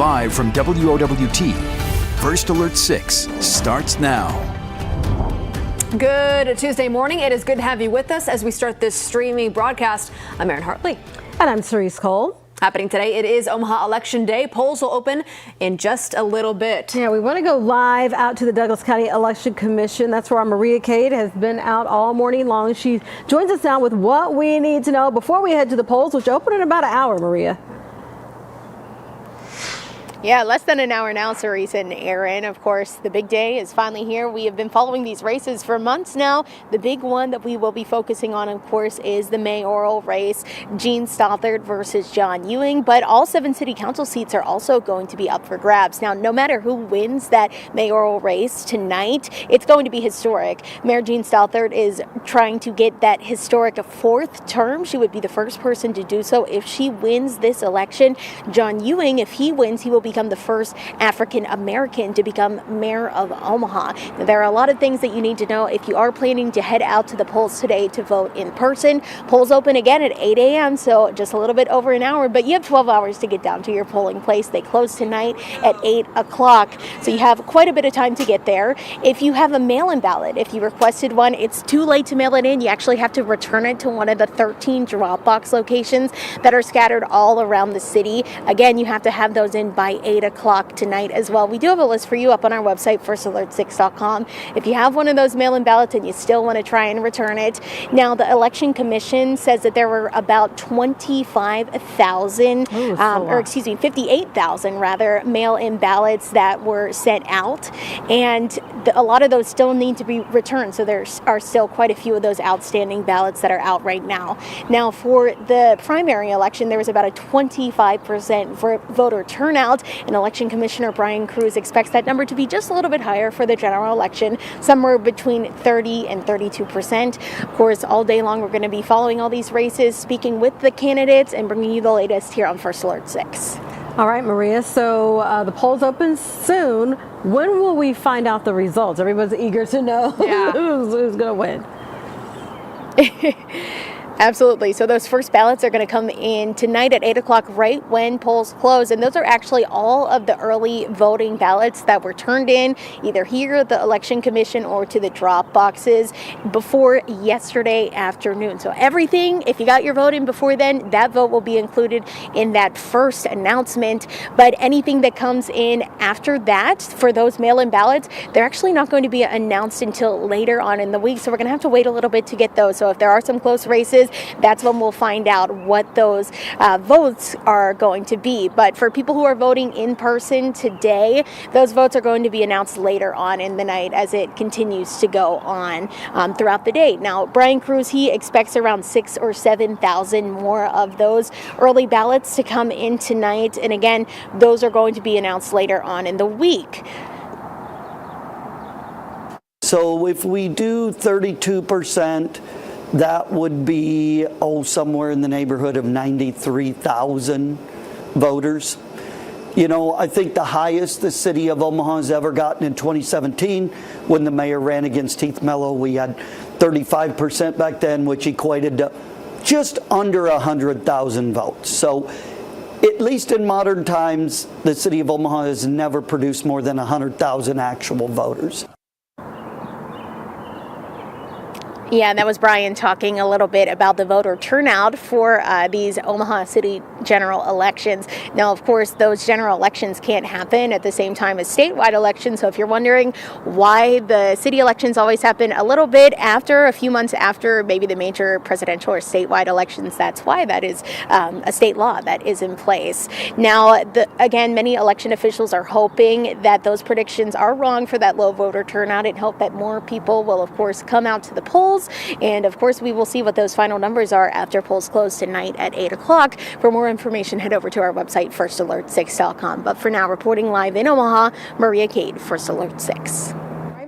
Live from WOWT, First Alert 6 starts now. Good Tuesday morning. It is good to have you with us as we start this streaming broadcast. I'm Erin Hartley. And I'm Cerise Cole. Happening today, it is Omaha Election Day. Polls will open in just a little bit. Yeah, we want to go live out to the Douglas County Election Commission. That's where our Maria Cade has been out all morning long. She joins us now with what we need to know before we head to the polls, which open in about an hour, Maria. Yeah, less than an hour now, Cerise and Aaron. Of course, the big day is finally here. We have been following these races for months now. The big one that we will be focusing on, of course, is the mayoral race, Gene Stothert versus John Ewing. But all 7 city council seats are also going to be up for grabs. Now, no matter who wins that mayoral race tonight, it's going to be historic. Mayor Gene Stothert is trying to get that historic 4th term. She would be the first person to do so if she wins this election. John Ewing, if he wins, he will become the first African American to become mayor of Omaha. Now, there are a lot of things that you need to know if you are planning to head out to the polls today to vote in person. Polls open again at 8 a.m., so just a little bit over an hour, but you have 12 hours to get down to your polling place. They close tonight at 8 o'clock, so you have quite a bit of time to get there. If you have a mail-in ballot, if you requested one, it's too late to mail it in. You actually have to return it to one of the 13 drop box locations that are scattered all around the city. Again, you have to have those in by 8 o'clock tonight as well. We do have a list for you up on our website, firstalert6.com. If you have one of those mail-in ballots and you still want to try and return it. Now, the Election Commission says that there were about 58,000 rather, mail-in ballots that were sent out. And a lot of those still need to be returned. So there are still quite a few of those outstanding ballots that are out right now. Now, for the primary election, there was about a 25% voter turnout. And Election Commissioner Brian Cruz expects that number to be just a little bit higher for the general election, somewhere between 30 and 32%. Of course, all day long, we're going to be following all these races, speaking with the candidates, and bringing you the latest here on First Alert 6. All right, Maria, so the polls open soon. When will we find out the results? Everybody's eager to know who's going to win. Absolutely. So those first ballots are going to come in tonight at 8 o'clock, right when polls close. And those are actually all of the early voting ballots that were turned in either here at the Election Commission or to the drop boxes before yesterday afternoon. So everything, if you got your vote in before then, that vote will be included in that first announcement. But anything that comes in after that for those mail-in ballots, they're actually not going to be announced until later on in the week. So we're going to have to wait a little bit to get those. So if there are some close races, that's when we'll find out what those votes are going to be. But for people who are voting in person today, those votes are going to be announced later on in the night as it continues to go on throughout the day. Now, Brian Cruz, he expects around 6,000 or 7,000 more of those early ballots to come in tonight. And again, those are going to be announced later on in the week. So if we do 32%, that would be, somewhere in the neighborhood of 93,000 voters. You know, I think the highest the city of Omaha has ever gotten in 2017, when the mayor ran against Heath Mello, we had 35% back then, which equated to just under 100,000 votes. So at least in modern times, the city of Omaha has never produced more than 100,000 actual voters. Yeah, and that was Brian talking a little bit about the voter turnout for these Omaha City general elections. Now, of course, those general elections can't happen at the same time as statewide elections. So if you're wondering why the city elections always happen a little bit after, a few months after maybe the major presidential or statewide elections, that's why. That is a state law that is in place. Now, again, many election officials are hoping that those predictions are wrong for that low voter turnout and hope that more people will, of course, come out to the polls. And of course, we will see what those final numbers are after polls close tonight at 8 o'clock. For more information, head over to our website, firstalert6.com. But for now, reporting live in Omaha, Maria Cade, First Alert 6.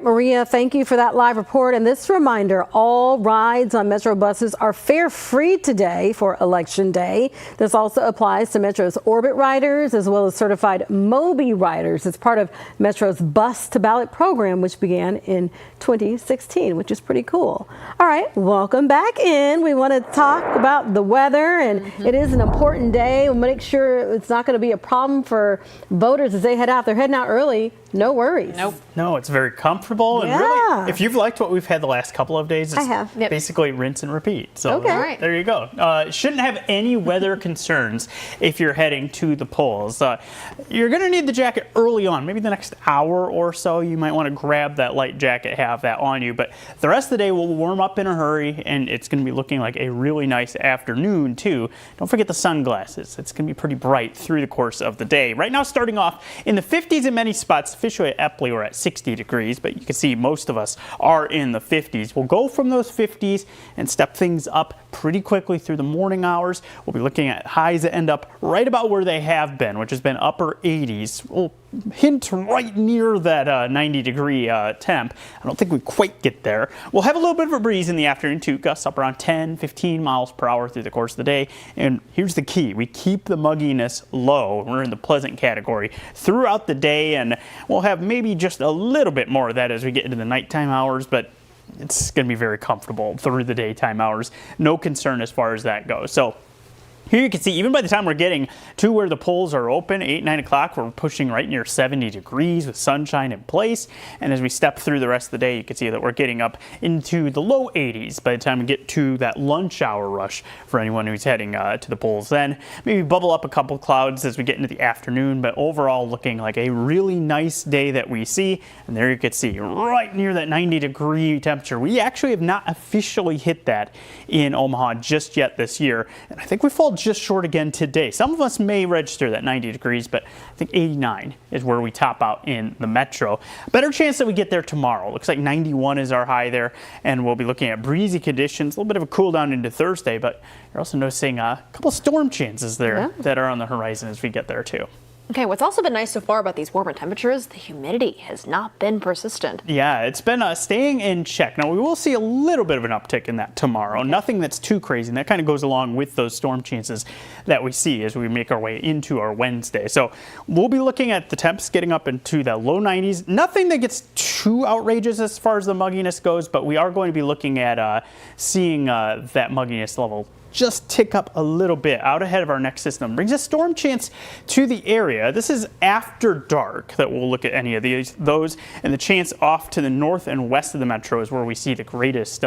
Maria, thank you for that live report. And this reminder, all rides on Metro buses are fare free today for Election Day. This also applies to Metro's Orbit riders as well as certified Moby riders. It's part of Metro's Bus to Ballot program, which began in 2016, which is pretty cool. All right, welcome back in. We want to talk about the weather, and it is an important day. We'll make sure it's not going to be a problem for voters as they head out. They're heading out early. No worries. Nope. No, it's very comfortable. And really, if you've liked what we've had the last couple of days, it's basically rinse and repeat. So there you go. Shouldn't have any weather concerns if you're heading to the polls. You're going to need the jacket early on. Maybe the next hour or so, you might want to grab that light jacket, have that on you. But the rest of the day will warm up in a hurry, and it's going to be looking like a really nice afternoon, too. Don't forget the sunglasses. It's going to be pretty bright through the course of the day. Right now, starting off in the 50s in many spots. Officially at Epley, we're at 60 degrees, but you can see most of us are in the 50s. We'll go from those 50s and step things up pretty quickly through the morning hours. We'll be looking at highs that end up right about where they have been, which has been upper 80s. We'll hint right near that 90-degree temp. I don't think we quite get there. We'll have a little bit of a breeze in the afternoon, too. Gusts up around 10, 15 miles per hour through the course of the day. And here's the key. We keep the mugginess low. We're in the pleasant category throughout the day, and we'll have maybe just a little bit more of that as we get into the nighttime hours, but it's going to be very comfortable through the daytime hours. No concern as far as that goes. So here you can see, even by the time we're getting to where the polls are open, 8, 9 o'clock, we're pushing right near 70 degrees with sunshine in place. And as we step through the rest of the day, you can see that we're getting up into the low 80s by the time we get to that lunch hour rush for anyone who's heading to the polls then. Maybe bubble up a couple clouds as we get into the afternoon, but overall looking like a really nice day that we see. And there you can see right near that 90-degree temperature. We actually have not officially hit that in Omaha just yet this year. And I think we fall just short again today. Some of us may register that 90 degrees, but I think 89 is where we top out in the metro. Better chance that we get there tomorrow. Looks like 91 is our high there, and we'll be looking at breezy conditions, a little bit of a cool down into Thursday, but you're also noticing a couple storm chances there that are on the horizon as we get there too. Okay, what's also been nice so far about these warmer temperatures, the humidity has not been persistent. Yeah, it's been staying in check. Now, we will see a little bit of an uptick in that tomorrow. Nothing that's too crazy, and that kind of goes along with those storm chances that we see as we make our way into our Wednesday. So we'll be looking at the temps getting up into the low 90s. Nothing that gets too outrageous as far as the mugginess goes, but we are going to be looking at seeing that mugginess level just tick up a little bit out ahead of our next system. Brings a storm chance to the area. This is after dark that we'll look at any of those, and the chance off to the north and west of the metro is where we see the greatest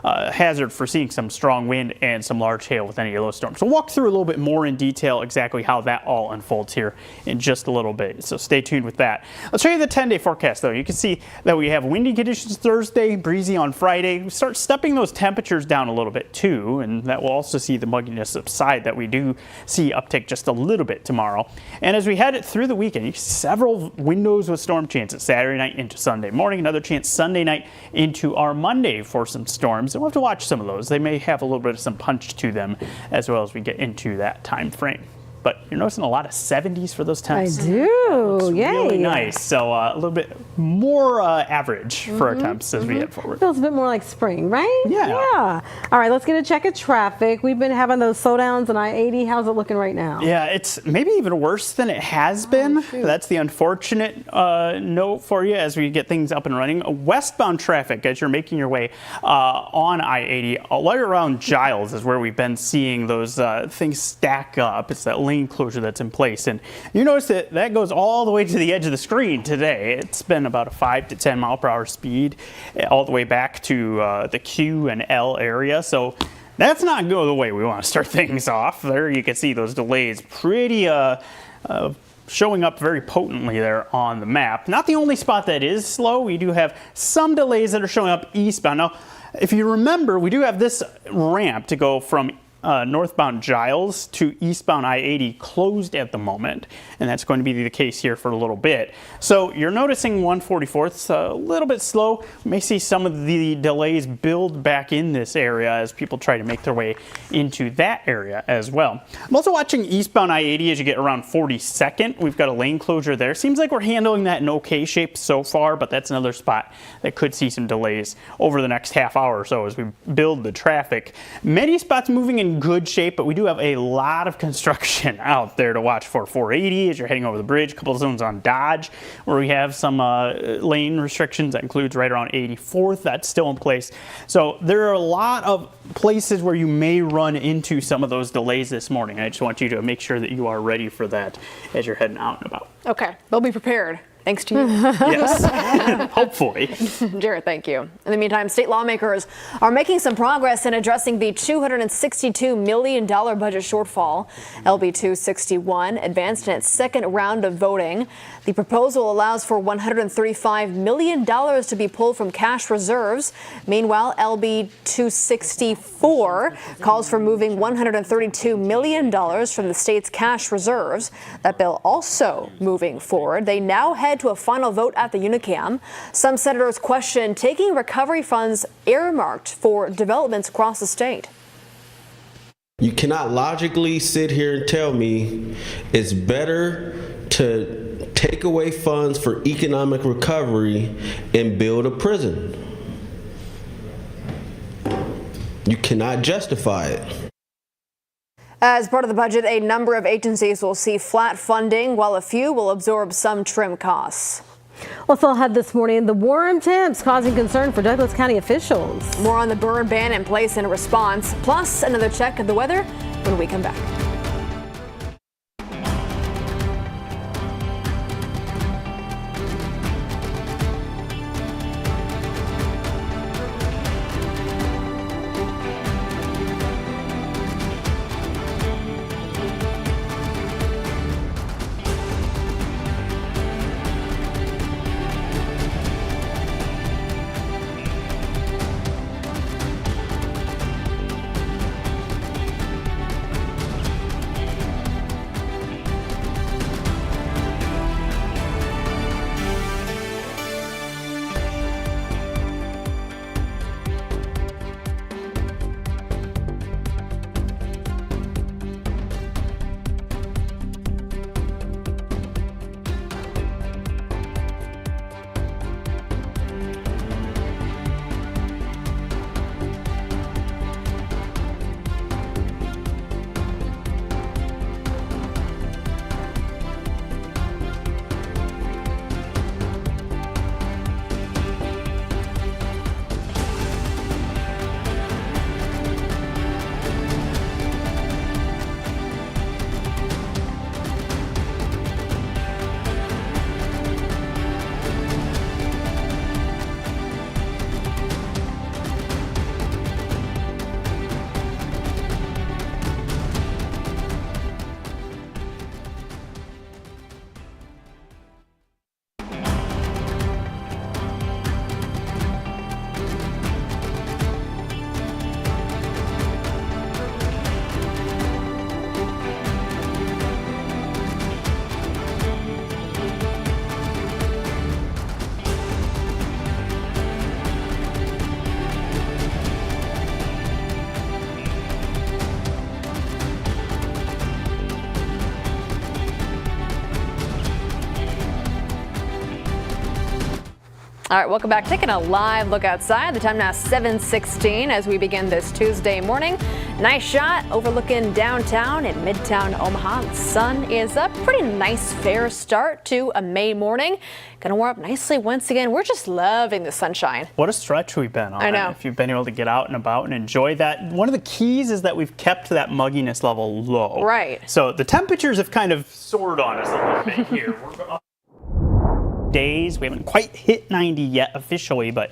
hazard for seeing some strong wind and some large hail with any of those storms. So we'll walk through a little bit more in detail exactly how that all unfolds here in just a little bit. So stay tuned with that. Let's show you the 10-day forecast though. You can see that we have windy conditions Thursday, breezy on Friday. We start stepping those temperatures down a little bit too, and that will also see the mugginess subside that we do see uptick just a little bit tomorrow. And as we head it through the weekend, you can see several windows with storm chances Saturday night into Sunday morning, another chance Sunday night into our Monday for some storms. And we'll have to watch some of those. They may have a little bit of some punch to them as well as we get into that time frame. But you're noticing a lot of 70s for those temps. I do. Looks really nice. So a little bit more average for our temps as we head forward. Feels a bit more like spring, right? Yeah. All right, let's get a check of traffic. We've been having those slowdowns on I-80. How's it looking right now? Yeah, it's maybe even worse than it has been. That's the unfortunate note for you as we get things up and running. Westbound traffic as you're making your way on I-80, all around Giles is where we've been seeing those things stack up. It's that lane closure that's in place, and you notice that that goes all the way to the edge of the screen today. It's been about a 5 to 10 mile per hour speed all the way back to the Q and L area, so that's not going the way we want to start things off. There you can see those delays pretty showing up very potently there on the map. Not the only spot that is slow. We do have some delays that are showing up eastbound. Now, if you remember, we do have this ramp to go from northbound Giles to eastbound I-80 closed at the moment, and that's going to be the case here for a little bit. So you're noticing 144th a little bit slow. We may see some of the delays build back in this area as people try to make their way into that area as well. I'm also watching eastbound I-80 as you get around 42nd. We've got a lane closure there. Seems like we're handling that in okay shape so far, but that's another spot that could see some delays over the next half hour or so as we build the traffic. Many spots moving in good shape, but we do have a lot of construction out there to watch for. 480 as you're heading over the bridge, a couple of zones on Dodge where we have some lane restrictions. That includes right around 84th. That's still in place. So there are a lot of places where you may run into some of those delays this morning. I just want you to make sure that you are ready for that as you're heading out and about. Okay, they'll be prepared. Thanks to you. Yes, hopefully. Jared, thank you. In the meantime, state lawmakers are making some progress in addressing the $262 million budget shortfall. LB 261 advanced in its second round of voting. The proposal allows for $135 million to be pulled from cash reserves. Meanwhile, LB 264 calls for moving $132 million from the state's cash reserves. That bill also moving forward. They now head to a final vote at the Unicam. Some senators question taking recovery funds earmarked for developments across the state. You cannot logically sit here and tell me it's better to take away funds for economic recovery and build a prison. You cannot justify it. As part of the budget, a number of agencies will see flat funding, while a few will absorb some trim costs. Let's all head this morning. The warm temps causing concern for Douglas County officials. More on the burn ban in place in response, plus another check of the weather when we come back. All right, welcome back. Taking a live look outside. The time now 7:16 as we begin this Tuesday morning. Nice shot overlooking downtown in Midtown Omaha. The sun is up. Pretty nice, fair start to a May morning. Going to warm up nicely once again. We're just loving the sunshine. What a stretch we've been on. I know. If you've been able to get out and about and enjoy that. One of the keys is that we've kept that mugginess level low. Right. So the temperatures have kind of soared on us a little bit here. We're days. We haven't quite hit 90 yet officially, but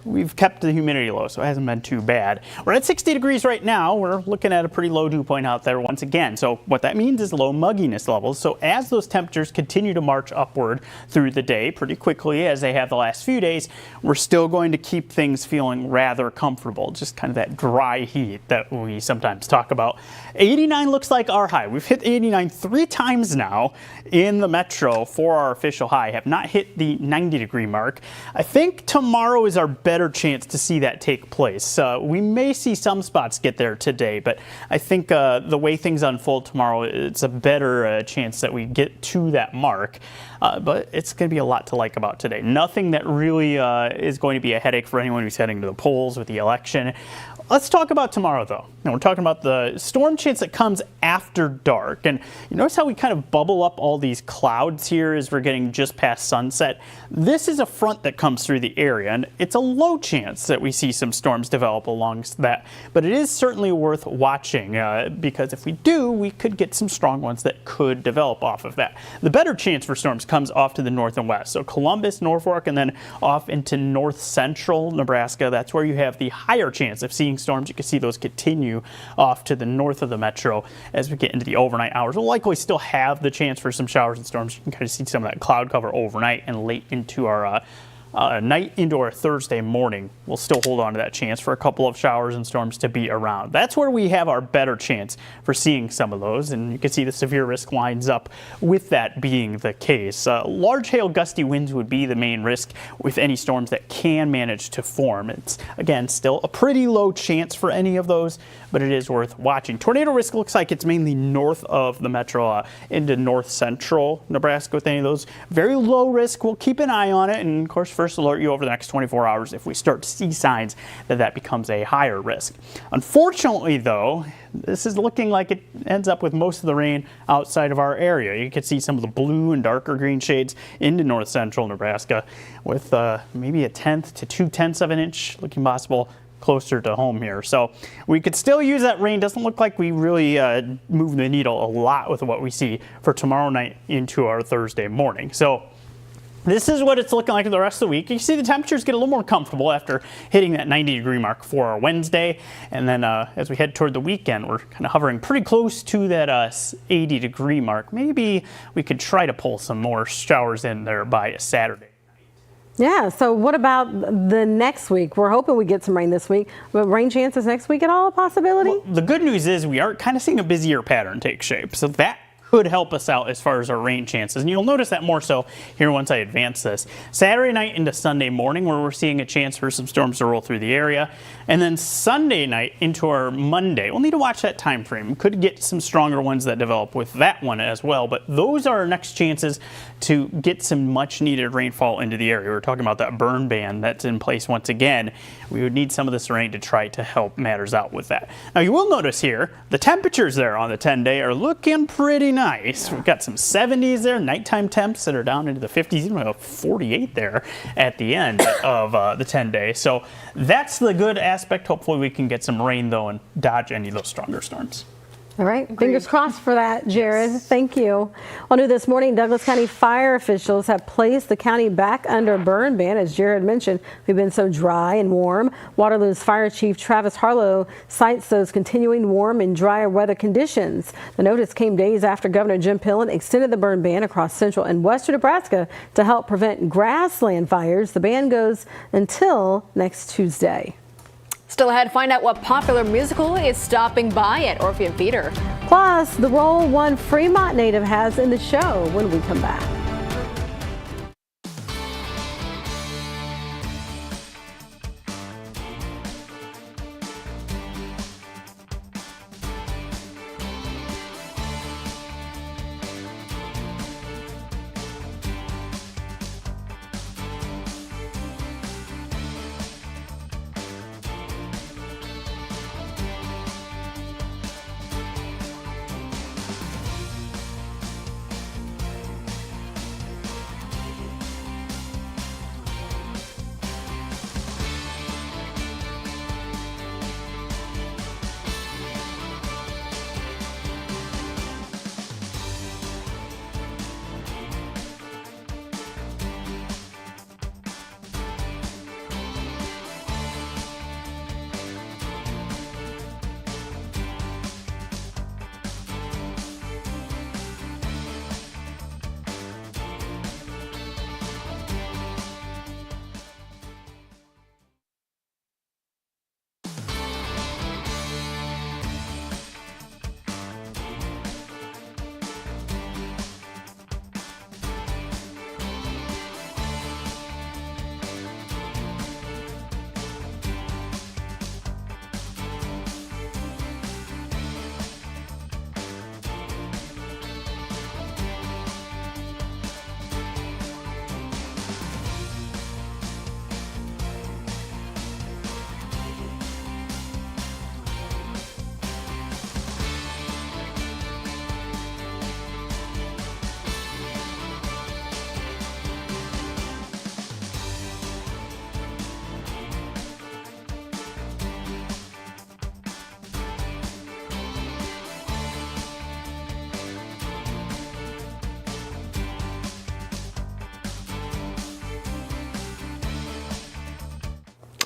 we've kept the humidity low, so it hasn't been too bad. We're at 60 degrees right now. We're looking at a pretty low dew point out there once again. So what that means is low mugginess levels. So as those temperatures continue to march upward through the day pretty quickly, as they have the last few days, we're still going to keep things feeling rather comfortable. Just kind of that dry heat that we sometimes talk about. 89 looks like our high. We've hit 89 3 times now in the metro for our official high. Have not hit the 90-degree mark. I think tomorrow is our better chance to see that take place. We may see some spots get there today, but I think the way things unfold tomorrow, it's a better chance that we get to that mark. But it's going to be a lot to like about today. Nothing that really is going to be a headache for anyone who's heading to the polls with the election. Let's talk about tomorrow, though. Now, we're talking about the storm chance that comes after dark. And you notice how we kind of bubble up all these clouds here as we're getting just past sunset. This is a front that comes through the area, and it's a low chance that we see some storms develop along that. But it is certainly worth watching because if we do, we could get some strong ones that could develop off of that. The better chance for storms comes off to the north and west. So Columbus, Norfolk, and then off into north central Nebraska. That's where you have the higher chance of seeing storms. You can see those continue off to the north of the metro as we get into the overnight hours. We'll likely still have the chance for some showers and storms. You can kind of see some of that cloud cover overnight and late into our night into our Thursday morning. We'll still hold on to that chance for a couple of showers and storms to be around. That's where we have our better chance for seeing some of those, and you can see the severe risk lines up with that being the case. Large hail, gusty winds would be the main risk with any storms that can manage to form. It's, again, still a pretty low chance for any of those, but it is worth watching. Tornado risk looks like it's mainly north of the metro into north central Nebraska with any of those. Very low risk. We'll keep an eye on it, and of course, first alert you over the next 24 hours if we start to see signs that that becomes a higher risk. Unfortunately, though, this is looking like it ends up with most of the rain outside of our area. You can see some of the blue and darker green shades into north central Nebraska with maybe 1/10 to 2/10 of an inch looking possible closer to home here. So we could still use that rain. Doesn't look like we really move the needle a lot with what we see for tomorrow night into our Thursday morning. So this is what it's looking like the rest of the week. You see the temperatures get a little more comfortable after hitting that 90-degree mark for our Wednesday. And then as we head toward the weekend, we're kind of hovering pretty close to that 80-degree mark. Maybe we could try to pull some more showers in there by Saturday. Yeah, so what about the next week? We're hoping we get some rain this week, but rain chances next week at all a possibility? Well, the good news is we are kind of seeing a busier pattern take shape. So that could help us out as far as our rain chances. And you'll notice that more so here once I advance this. Saturday night into Sunday morning where we're seeing a chance for some storms to roll through the area. And then Sunday night into our Monday. We'll need to watch that time frame. Could get some stronger ones that develop with that one as well. But those are our next chances to get some much needed rainfall into the area. We're talking about that burn ban that's in place once again. We would need some of this rain to try to help matters out with that. Now you will notice here, the temperatures there on the 10-day are looking pretty nice. We've got some 70s there, nighttime temps that are down into the 50s, even a 48 there at the end of the 10-day. So that's the good aspect. Hopefully we can get some rain though and dodge any of those stronger storms. All right, fingers crossed for that, Jared. Thank you. Well, new this morning, Douglas County fire officials have placed the county back under burn ban. As Jared mentioned, we've been so dry and warm. Waterloo's Fire Chief Travis Harlow cites those continuing warm and drier weather conditions. The notice came days after Governor Jim Pillen extended the burn ban across central and western Nebraska to help prevent grassland fires. The ban goes until next Tuesday. Still ahead, find out what popular musical is stopping by at Orpheum Theater. Plus, the role one Fremont native has in the show when we come back.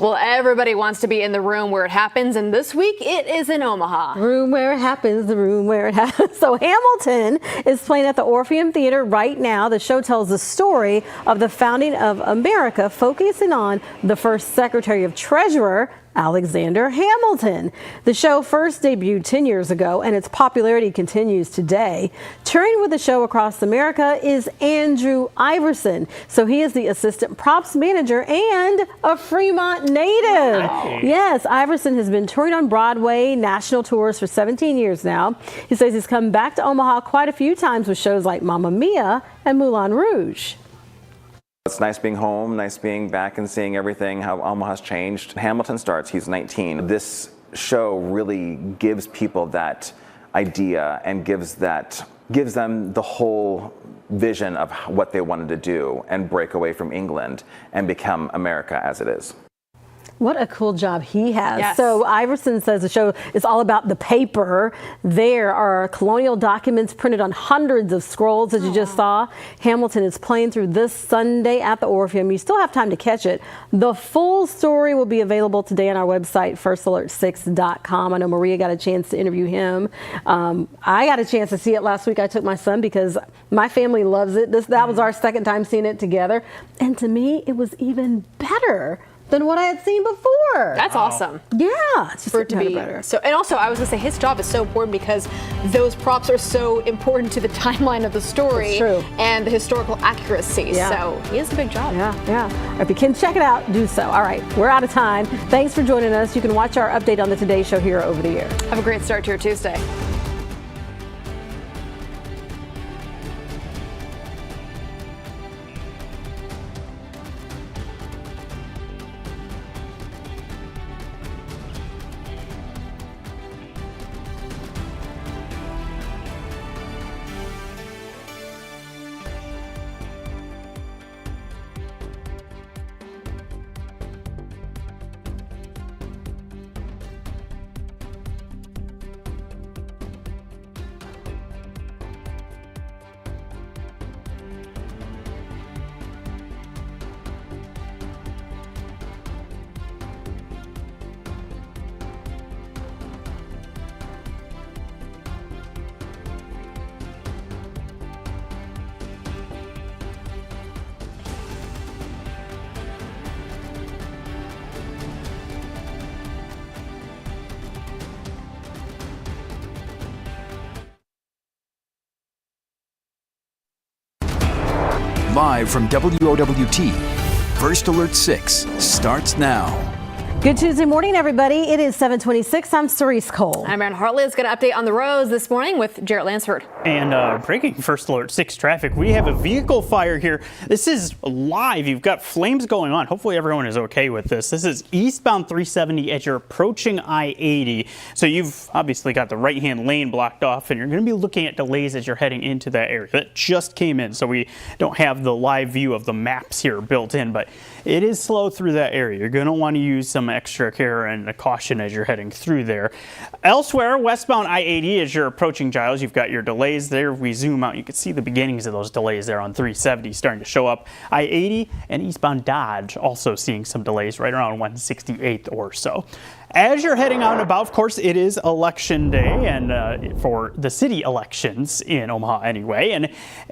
Well, everybody wants to be in the room where it happens, and this week it is in Omaha. Room where it happens, the room where it happens. So Hamilton is playing at the Orpheum Theater right now. The show tells the story of the founding of America, focusing on the first Secretary of Treasurer, Alexander Hamilton. The show first debuted 10 years ago, and its popularity continues today. Touring with the show across America is Andrew Iverson. So he is the assistant props manager and a Fremont native. Wow. Yes, Iverson has been touring on Broadway, national tours for 17 years now. He says he's come back to Omaha quite a few times with shows like Mamma Mia and Moulin Rouge. It's nice being home, nice being back and seeing everything, how Omaha's changed. Hamilton starts, he's 19. This show really gives people that idea and gives them the whole vision of what they wanted to do and break away from England and become America as it is. What a cool job he has. Yes. So Iverson says the show is all about the paper. There are colonial documents printed on hundreds of scrolls, as you just saw. Hamilton is playing through this Sunday at the Orpheum. You still have time to catch it. The full story will be available today on our website, firstalert6.com. I know Maria got a chance to interview him. I got a chance to see it last week. I took my son because my family loves it. That was our second time seeing it together. And to me, it was even better than what I had seen before. That's awesome. Yeah, it's just for it to be better. So, and also I was gonna say his job is so important because those props are so important to the timeline of the story. That's true. And the historical accuracy. Yeah. So he has a big job. Yeah. If you can check it out, do so. All right, we're out of time. Thanks for joining us. You can watch our update on the Today Show here over the air. Have a great start to your Tuesday. Live from WOWT, First Alert 6 starts now. Good Tuesday morning, everybody. It is 7:26. I'm Cerise Cole. I'm Aaron Hartley. Let's get an update on the roads this morning with Jarrett Lansford. And breaking First Alert 6 traffic, we have a vehicle fire here. This is live. You've got flames going on. Hopefully everyone is okay with this. This is eastbound 370 as you're approaching I-80. So you've obviously got the right-hand lane blocked off, and you're going to be looking at delays as you're heading into that area. That just came in, so we don't have the live view of the maps here built in, but it is slow through that area. You're going to want to use some extra care and caution as you're heading through there. Elsewhere, westbound I-80 as you're approaching Giles, you've got your delays there. If we zoom out, you can see the beginnings of those delays there on 370 starting to show up. I-80 and eastbound Dodge also seeing some delays right around 168th or so. As you're heading out and about, of course, it is election day, and for the city elections in Omaha anyway, and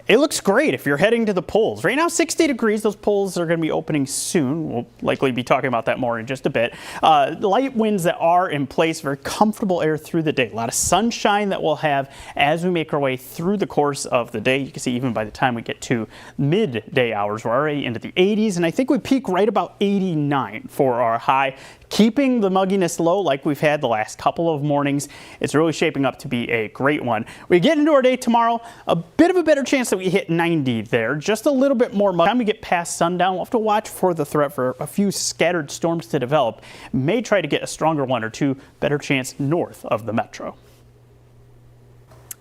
it looks great if you're heading to the polls. Right now, 60 degrees. Those polls are going to be opening soon. We'll likely be talking about that more in just a bit. Light winds that are in place, very comfortable air through the day. A lot of sunshine that we'll have as we make our way through the course of the day. You can see even by the time we get to midday hours, we're already into the 80s, and I think we peak right about 89 for our high. Keeping the mugginess low like we've had the last couple of mornings. It's really shaping up to be a great one. We get into our day tomorrow, a bit of a better chance that we hit 90 there, just a little bit more. By the time we get past sundown, we'll have to watch for the threat for a few scattered storms to develop. May try to get a stronger one or two, better chance north of the metro.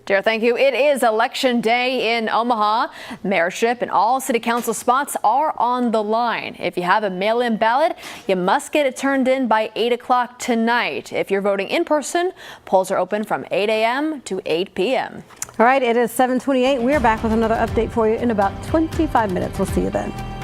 Jared, thank you. It is election day in Omaha. Mayorship and all city council spots are on the line. If you have a mail-in ballot, you must get it turned in by 8 o'clock tonight. If you're voting in person, polls are open from 8 a.m. to 8 p.m. All right, it is 7:28. We're back with another update for you in about 25 minutes. We'll see you then.